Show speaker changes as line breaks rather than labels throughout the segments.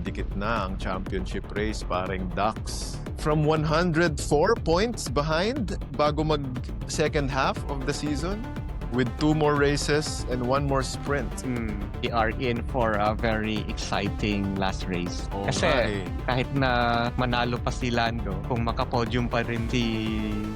dikit na ang championship race, paring Ducks. From 104 points behind bago mag second half of the season, with 2 more races and 1 more sprint.
We are in for a very exciting last race.
Oh,
Kasi kahit na manalo pa si Lando, kung makapodium pa rin si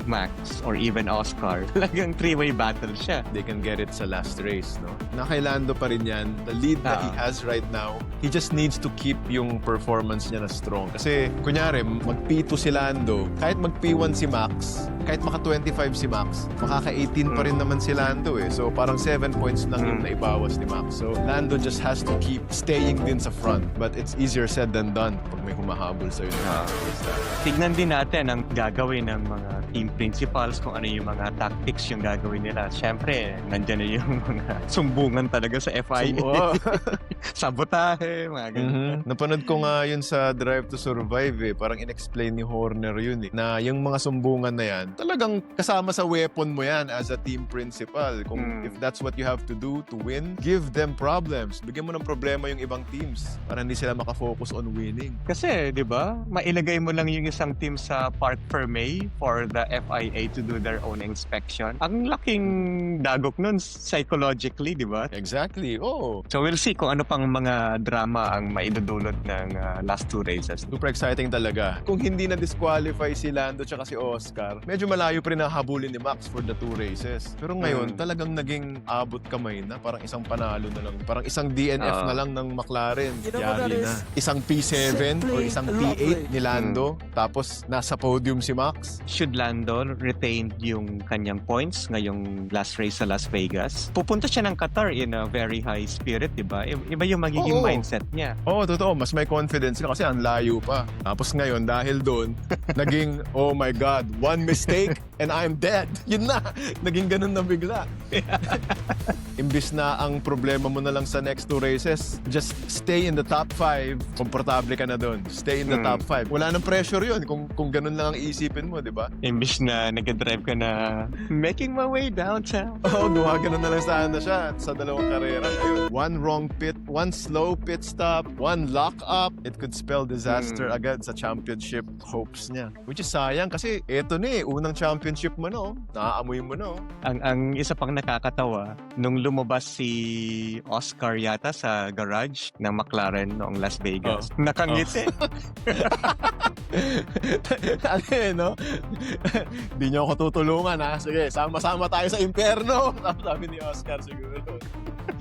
Max or even Oscar, talagang 3-way battle siya.
They can get it sa last race, no? Na kay Lando pa rin yan. The lead that he has right now, he just needs to keep yung performance niya na strong. Kasi, kunyari, mag-P2 si Lando, kahit mag-P1 si Max, kahit maka-25 si Max, makaka-18 pa rin naman si Lando eh. So, parang 7 points lang yung naibawas ni Max. So, Lando just has to keep staying din sa front. But it's easier said than done pag may humahabol sa'yo.
Tignan din natin ang gagawin ng mga team principals, kung ano yung mga tactics yung gagawin nila. Siyempre, nandyan na yung mga sumbungan talaga sa FIA. Sabotahe, mga ganun.
Napanood ko nga yun sa Drive to Survive eh. Parang in-explain ni Horner yun eh. Na yung mga sumbungan na yan, talagang kasama sa weapon mo yan as a team principal. Kung if that's what you have to do to win, give them problems. Bigyan mo ng problema yung ibang teams para hindi sila makafocus on winning.
Kasi, di ba, mailagay mo lang yung isang team sa Parc Fermé for the FIA to do their own inspection. Ang laking dagok nun psychologically, di ba?
Exactly, oo.
So we'll see kung ano pang mga drama ang maidudulot ng last 2 races.
Super exciting talaga. Kung hindi na disqualify si Lando tsaka si Oscar, medyo malayo pa rin habulin ni Max for the 2 races. Pero ngayon, talagang naging abot kamay na. Parang isang panalo na lang. Parang isang DNF na lang ng McLaren. Yari na. Isang P7 or isang P8 ni Lando. Tapos nasa podium si Max.
Should Lando retain yung kanyang points ngayong last race sa Las Vegas, pupunta siya ng Qatar in a very high spirit, diba? Iba yung magiging mindset niya.
Oo, totoo. Mas may confidence ka kasi ang layo pa. Tapos ngayon, dahil doon, naging, oh my God, one mistake and I'm dead. Yun na. Naging ganun na bigla. Imbis na ang problema mo na lang sa next 2 races, just stay in the top 5. Komportable ka na doon. Stay in the top 5. Wala nang pressure yun kung ganun lang ang iisipin mo, di ba?
Imbis na nag-drive ka na making my way downtown.
Oo, gumagano na lang sana siya sa dalawang karera. Ayun, one wrong pit, one slow pit stop, one lock up. It could spell disaster agad sa championship hopes niya. Which is sayang kasi eto na eh, unang championship mo no. Naaamoy mo no.
Ang isa pang nakakatawa, nung lumabas si Oscar yata sa garage ng McLaren noong Las Vegas, nakangiti.
Ano eh, no? Di niyo ako tutulungan ha. Sige, sama-sama tayo sa impyerno. Sabi ni Oscar siguro.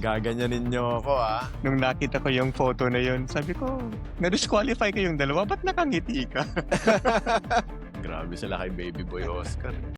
Gaganyanin niyo ako ha.
Nung nakita ko yung photo na yun, sabi ko, na-disqualify kayong dalawa, ba't nakangiti ka?
Grabe sila kay Baby Boy Oscar.